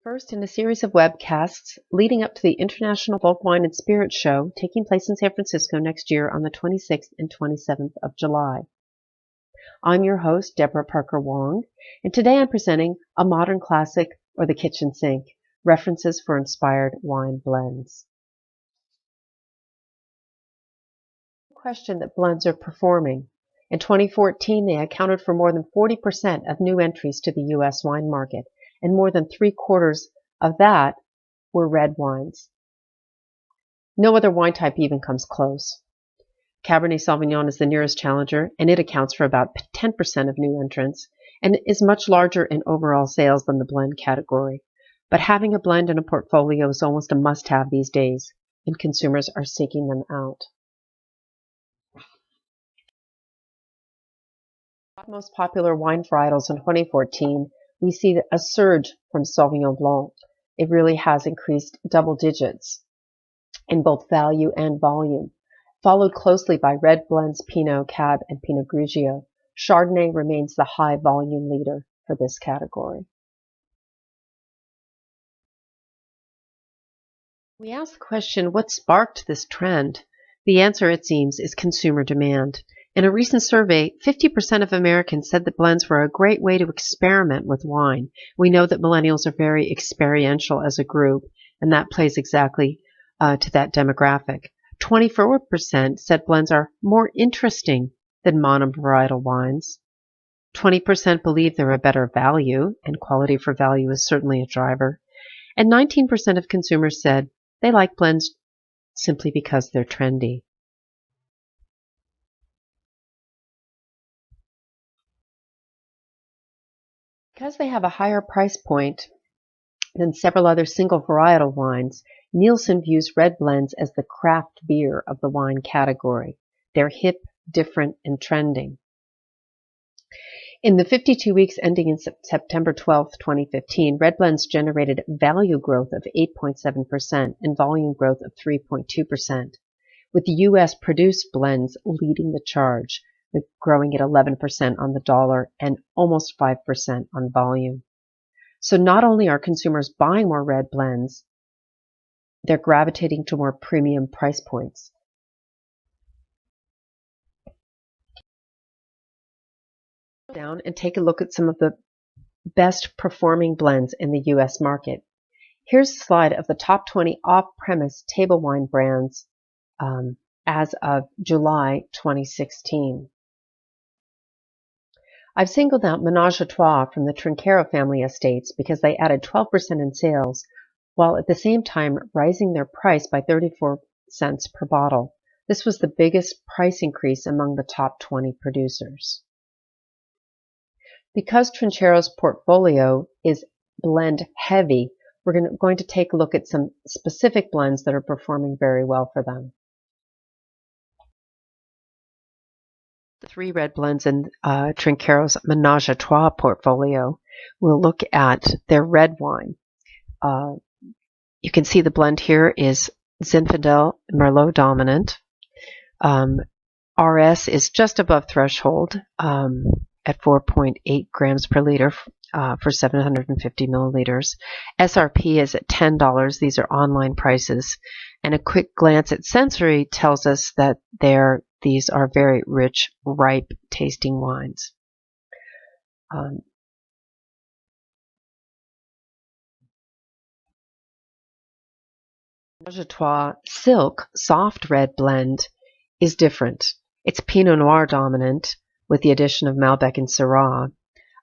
First in a series of webcasts leading up to the International Bulk Wine and Spirits Show taking place in San Francisco next year on the 26th and 27th of July. I'm your host, Deborah Parker Wong, and today I'm presenting A Modern Classic or the Kitchen Sink, References for Inspired Wine Blends. Question that blends are performing. In 2014, they accounted for more than 40% of new entries to the U.S. wine market, and more than 3/4 of that were red wines. No other wine type even comes close. Cabernet Sauvignon is the nearest challenger, and it accounts for about 10% of new entrants, and is much larger in overall sales than the blend category. But having a blend in a portfolio is almost a must-have these days, and consumers are seeking them out. Most popular wine varietals in 2014, we see a surge from Sauvignon Blanc. It really has increased double digits in both value and volume, followed closely by red blends Pinot, Cab, and Pinot Grigio. Chardonnay remains the high volume leader for this category. We ask the question, what sparked this trend? The answer, it seems, is consumer demand. In a recent survey, 50% of Americans said that blends were a great way to experiment with wine. We know that millennials are very experiential as a group, and that plays exactly to that demographic. 24% said blends are more interesting than monovarietal wines. 20% believe they're a better value, and quality for value is certainly a driver. And 19% of consumers said they like blends simply because they're trendy. Because they have a higher price point than several other single varietal wines, Nielsen views red blends as the craft beer of the wine category. They're hip, different, and trending. In the 52 weeks ending in September 12, 2015, red blends generated value growth of 8.7% and volume growth of 3.2%, with the U.S. produced blends leading the charge, growing at 11% on the dollar and almost 5% on volume. So not only are consumers buying more red blends, they're gravitating to more premium price points. Down and take a look at some of the best performing blends in the U.S. market. Here's a slide of the top 20 off-premise table wine brands as of July 2016. I've singled out Menage a Trois from the Trinchero family estates because they added 12% in sales, while at the same time rising their price by 34 cents per bottle. This was the biggest price increase among the top 20 producers. Because Trinchero's portfolio is blend heavy, we're going to take a look at some specific blends that are performing very well for them. The 3 red blends in Trinchero's Menage a Trois portfolio. We'll look at their red wine. You can see the blend here is Zinfandel Merlot dominant. RS is just above threshold at 4.8 grams per liter for 750 milliliters. SRP is at $10. These are online prices. And a quick glance at sensory tells us that these are very rich, ripe tasting wines. Menage a Trois Silk soft red blend is different. It's Pinot Noir dominant with the addition of Malbec and Syrah.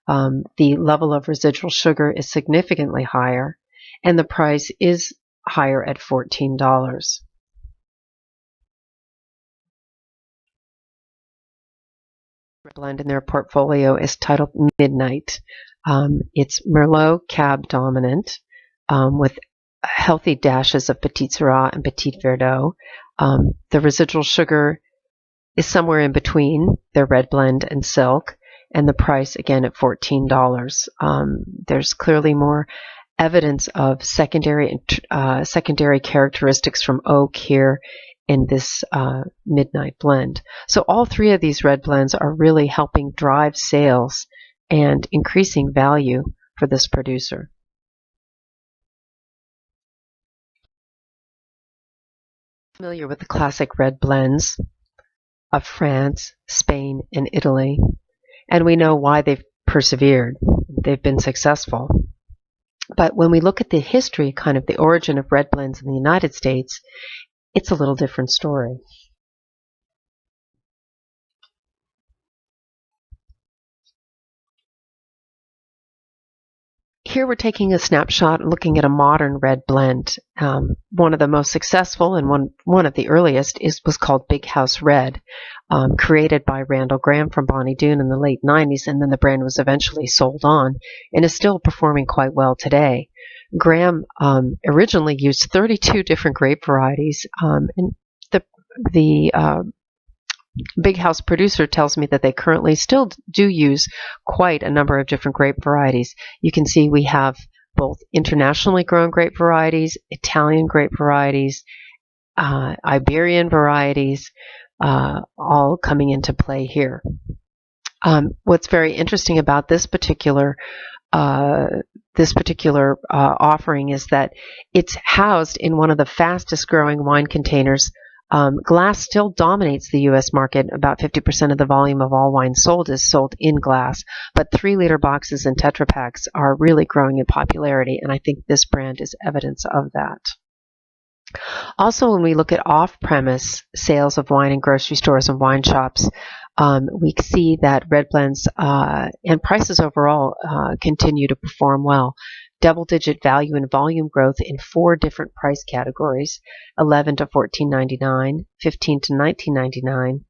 The level of residual sugar is significantly higher, and the price is higher at $14. Blend in their portfolio is titled Midnight. It's Merlot Cab dominant with healthy dashes of Petit Syrah and Petit Verdot. The residual sugar is somewhere in between their red blend and Silk, and the price again at $14. There's clearly more evidence of secondary characteristics from oak here in this Midnight blend. So all 3 of these red blends are really helping drive sales and increasing value for this producer. Familiar with the classic red blends of France, Spain, and Italy, and we know why they've persevered. They've been successful. But when we look at the history, kind of the origin of red blends in the United States, it's a little different story. Here we're taking a snapshot looking at a modern red blend. One of the most successful and one of the earliest was called Big House Red, created by Randall Graham from Bonnie Doon in the late 90s, and then the brand was eventually sold on and is still performing quite well today. Graham originally used 32 different grape varieties, and the Big House producer tells me that they currently still do use quite a number of different grape varieties. You can see we have both internationally grown grape varieties, Italian grape varieties, Iberian varieties, all coming into play here. What's very interesting about this particular offering is that it's housed in one of the fastest growing wine containers. Glass still dominates the U.S. market. About 50% of the volume of all wine sold is sold in glass, but 3-liter boxes and Tetra Paks are really growing in popularity, and I think this brand is evidence of that. Also, when we look at off-premise sales of wine in grocery stores and wine shops, we see that red blends and prices overall continue to perform well. Double-digit value and volume growth in 4 different price categories: $11 to $14.99, $15 to $19.99,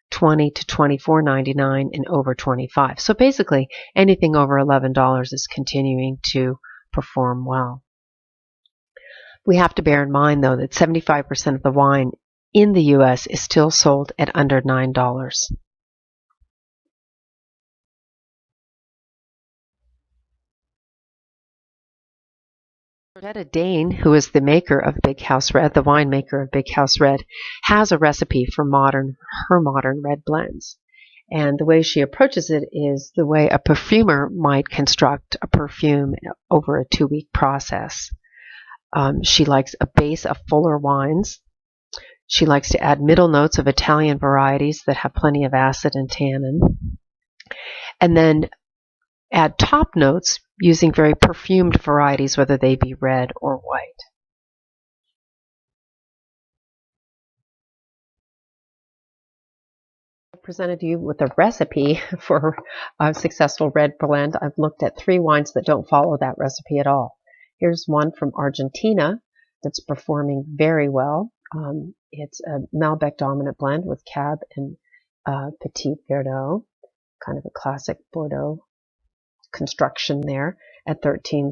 $20 to $24.99, and over $25. So basically, anything over $11 is continuing to perform well. We have to bear in mind, though, that 75% of the wine in the U.S. is still sold at under $9. Georgetta Dane, who is the maker of Big House Red, the winemaker of Big House Red, has a recipe for her modern red blends. And the way she approaches it is the way a perfumer might construct a perfume over a 2-week process. She likes a base of fuller wines. She likes to add middle notes of Italian varieties that have plenty of acid and tannin. And then add top notes using very perfumed varieties, whether they be red or white. I've presented you with a recipe for a successful red blend. I've looked at 3 wines that don't follow that recipe at all. Here's one from Argentina that's performing very well. It's a Malbec dominant blend with Cab and Petit Verdot, kind of a classic Bordeaux construction there at $13.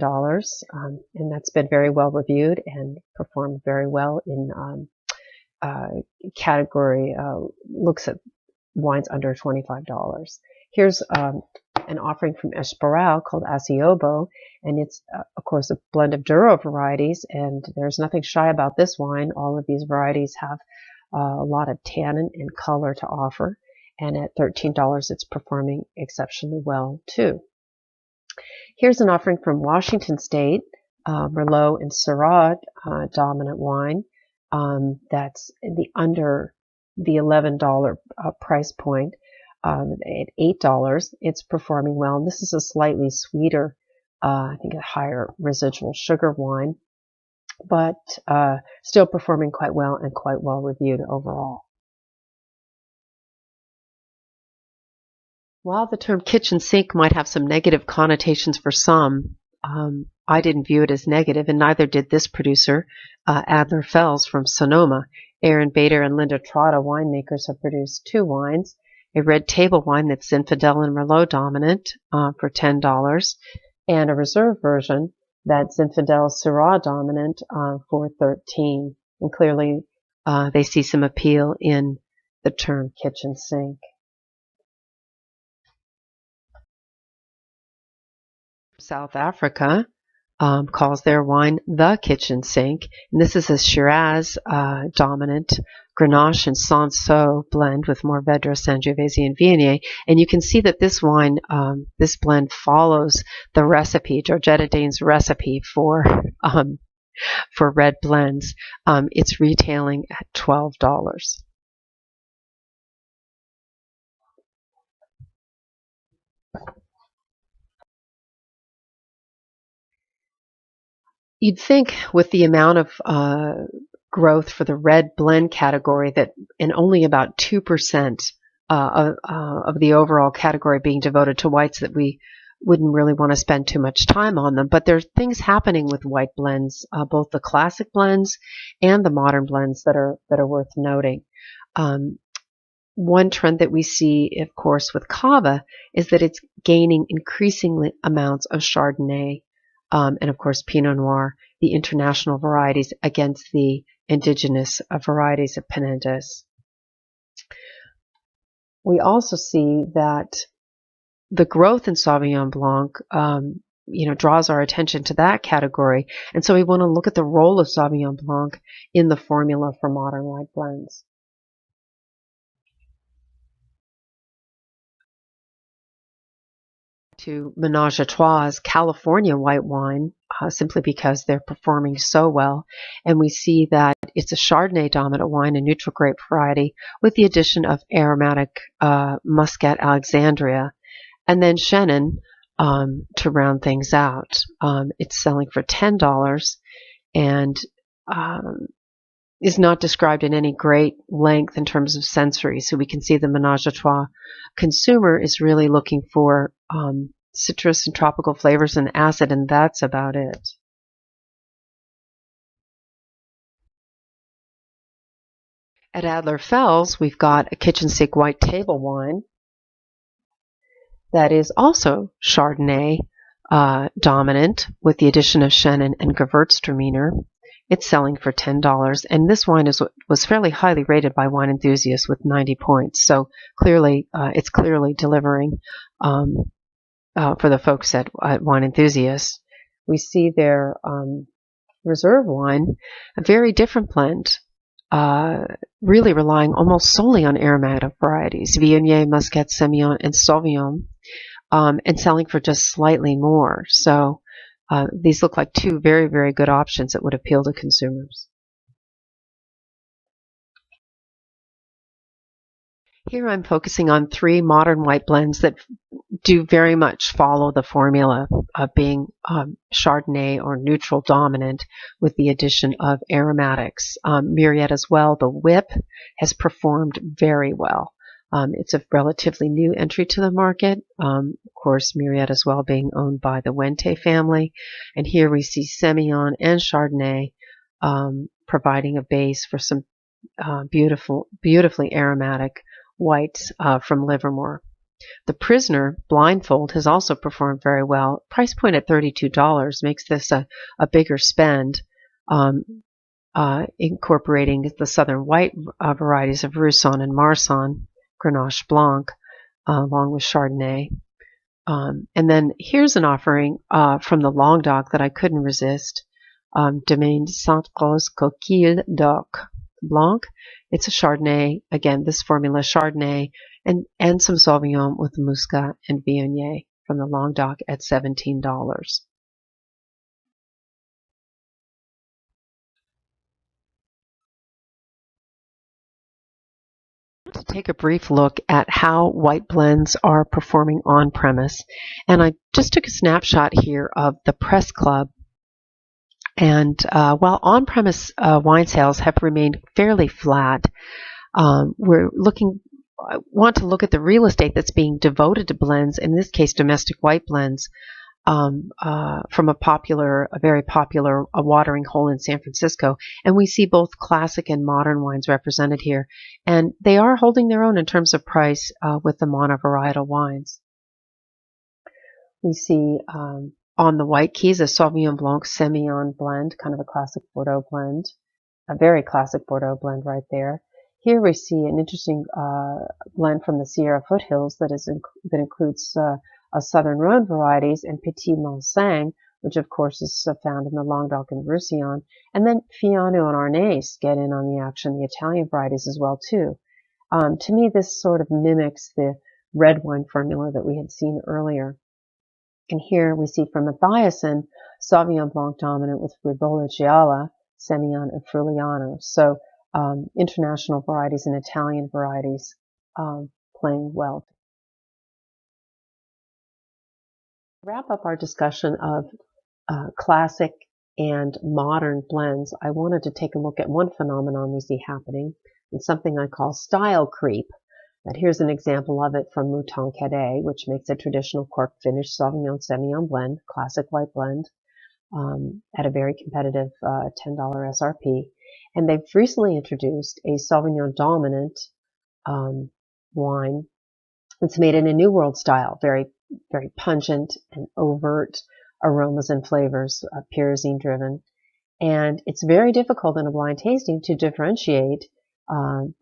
And that's been very well reviewed and performed very well in category looks at wines under $25. Here's an offering from Esparral called Asiobo, and it's of course a blend of Douro varieties, and there's nothing shy about this wine. All of these varieties have a lot of tannin and color to offer, and at $13 it's performing exceptionally well too. Here's an offering from Washington State, Merlot and Syrah dominant wine. That's under the $11 price point. At $8, it's performing well. And this is a slightly sweeter, I think a higher residual sugar wine, but still performing quite well and quite well reviewed overall. While the term kitchen sink might have some negative connotations for some, I didn't view it as negative, and neither did this producer, Adler Fells from Sonoma. Aaron Bader and Linda Trotta, winemakers, have produced 2 wines: a red table wine that's Zinfandel and Merlot dominant for $10, and a reserve version that's Zinfandel Syrah dominant for $13. And clearly they see some appeal in the term kitchen sink. South Africa calls their wine the kitchen sink. And this is a Shiraz dominant Grenache and Sancerre blend with Mourvedre, Sangiovese, and Viognier. And you can see that this wine, this blend follows the recipe, Georgetta Dane's recipe for for red blends. It's retailing at $12. You'd think with the amount of growth for the red blend category that and only about 2% of the overall category being devoted to whites that we wouldn't really want to spend too much time on them. But there's things happening with white blends, both the classic blends and the modern blends that are worth noting. One trend that we see, of course, with Cava is that it's gaining increasing amounts of Chardonnay and, of course, Pinot Noir, the international varieties against the indigenous varieties of Penedès. We also see that the growth in Sauvignon Blanc, draws our attention to that category, and so we want to look at the role of Sauvignon Blanc in the formula for modern white blends. To Menage a Trois California white wine, simply because they're performing so well. And we see that it's a Chardonnay dominant wine, a neutral grape variety, with the addition of aromatic Muscat Alexandria, and then Chenin to round things out. It's selling for $10 and is not described in any great length in terms of sensory. So we can see the Menage a Trois consumer is really looking for citrus and tropical flavors and acid, and that's about it. At Adler Fells, we've got a kitchen sink white table wine that is also Chardonnay dominant with the addition of Chenin and Gewürztraminer. It's selling for $10, and this wine was fairly highly rated by wine enthusiasts with 90 points. So clearly, it's clearly delivering for the folks at Wine Enthusiasts. We see their reserve wine, a very different blend, really relying almost solely on aromatic varieties, Viognier, Muscat, Semillon, and Sauvignon, and selling for just slightly more. So these look like two very, very good options that would appeal to consumers. Here I'm focusing on 3 modern white blends that do very much follow the formula of being Chardonnay or neutral dominant with the addition of aromatics. Myriad as well, the whip, has performed very well. It's a relatively new entry to the market. Of course, Myriad as well being owned by the Wente family. And here we see Semillon and Chardonnay providing a base for some beautifully aromatic whites from Livermore. The Prisoner Blindfold has also performed very well. Price point at $32 makes this a bigger spend, incorporating the southern white varieties of Roussanne and Marsanne, Grenache Blanc, along with Chardonnay. And then here's an offering from the Languedoc that I couldn't resist, Domaine Sainte-Rose Coquille d'Oc Blanc. It's a Chardonnay, again, this formula Chardonnay, and some Sauvignon with Muscat and Viognier from the Languedoc at $17. To take a brief look at how white blends are performing on premise, and I just took a snapshot here of the Press Club. And while on-premise wine sales have remained fairly flat, we're want to look at the real estate that's being devoted to blends, in this case domestic white blends, from a very popular watering hole in San Francisco. And we see both classic and modern wines represented here. And they are holding their own in terms of price with the monovarietal wines. We see on the White Keys a Sauvignon Blanc Semillon blend, kind of a classic Bordeaux blend, a very classic Bordeaux blend right there. Here we see an interesting blend from the Sierra foothills that includes southern Rhone varieties and Petit Manseng, which of course is found in the Languedoc and Roussillon. And then Fiano and Arnese get in on the action, the Italian varieties as well too. To me, this sort of mimics the red wine formula that we had seen earlier. And here we see from Matthiasson Sauvignon Blanc dominant with Ribolla Gialla, Semillon, and Friuliano. So international varieties and Italian varieties playing well. To wrap up our discussion of classic and modern blends, I wanted to take a look at one phenomenon we see happening, and something I call style creep. And here's an example of it from Mouton Cadet, which makes a traditional cork finished Sauvignon Semillon blend, classic white blend, at a very competitive $10 SRP. And they've recently introduced a Sauvignon dominant wine that's made in a New World style, very, very pungent and overt aromas and flavors, pyrazine driven. And it's very difficult in a blind tasting to differentiate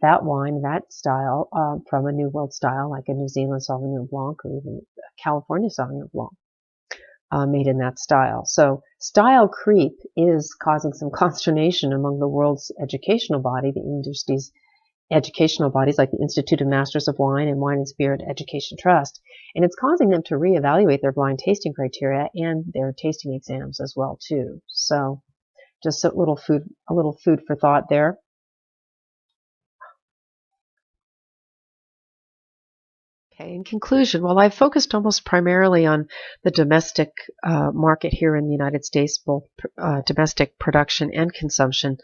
that wine, that style, from a New World style like a New Zealand Sauvignon Blanc or even a California Sauvignon Blanc made in that style. So style creep is causing some consternation among the world's educational body, the industry's educational bodies like the Institute of Masters of Wine and Wine and Spirit Education Trust. And it's causing them to reevaluate their blind tasting criteria and their tasting exams as well too. So just a little food for thought there. Okay, in conclusion, while I've focused almost primarily on the domestic market here in the United States, both domestic production and consumption,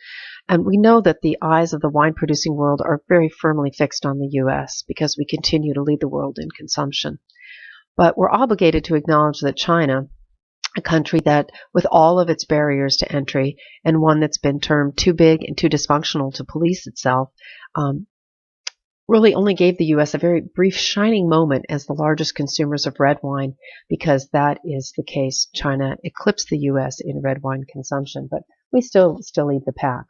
and we know that the eyes of the wine-producing world are very firmly fixed on the U.S. because we continue to lead the world in consumption. But we're obligated to acknowledge that China, a country that, with all of its barriers to entry, and one that's been termed too big and too dysfunctional to police itself, really only gave the U.S. a very brief shining moment as the largest consumers of red wine, because that is the case. China eclipsed the U.S. in red wine consumption, but we still lead the pack.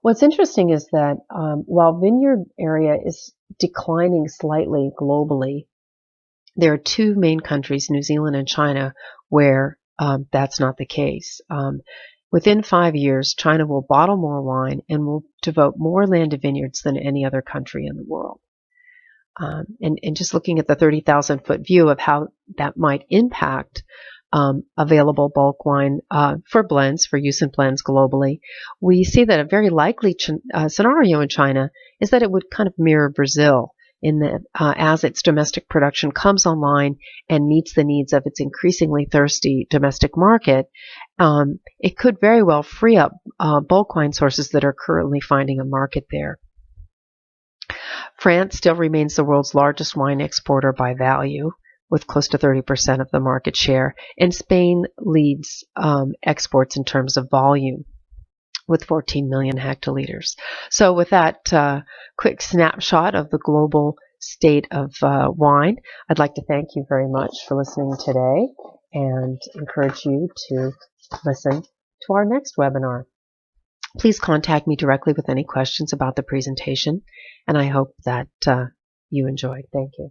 What's interesting is that while vineyard area is declining slightly globally, there are two main countries, New Zealand and China, where that's not the case. Within 5 years, China will bottle more wine and will devote more land to vineyards than any other country in the world. And just looking at the 30,000-foot view of how that might impact available bulk wine for blends, for use in blends globally, we see that a very likely scenario in China is that it would kind of mirror Brazil in that as its domestic production comes online and meets the needs of its increasingly thirsty domestic market, it could very well free up bulk wine sources that are currently finding a market there. France still remains the world's largest wine exporter by value, with close to 30% of the market share, and Spain leads exports in terms of volume, with 14 million hectoliters. So with that quick snapshot of the global state of wine, I'd like to thank you very much for listening today and encourage you to listen to our next webinar. Please contact me directly with any questions about the presentation, and I hope that you enjoyed. Thank you.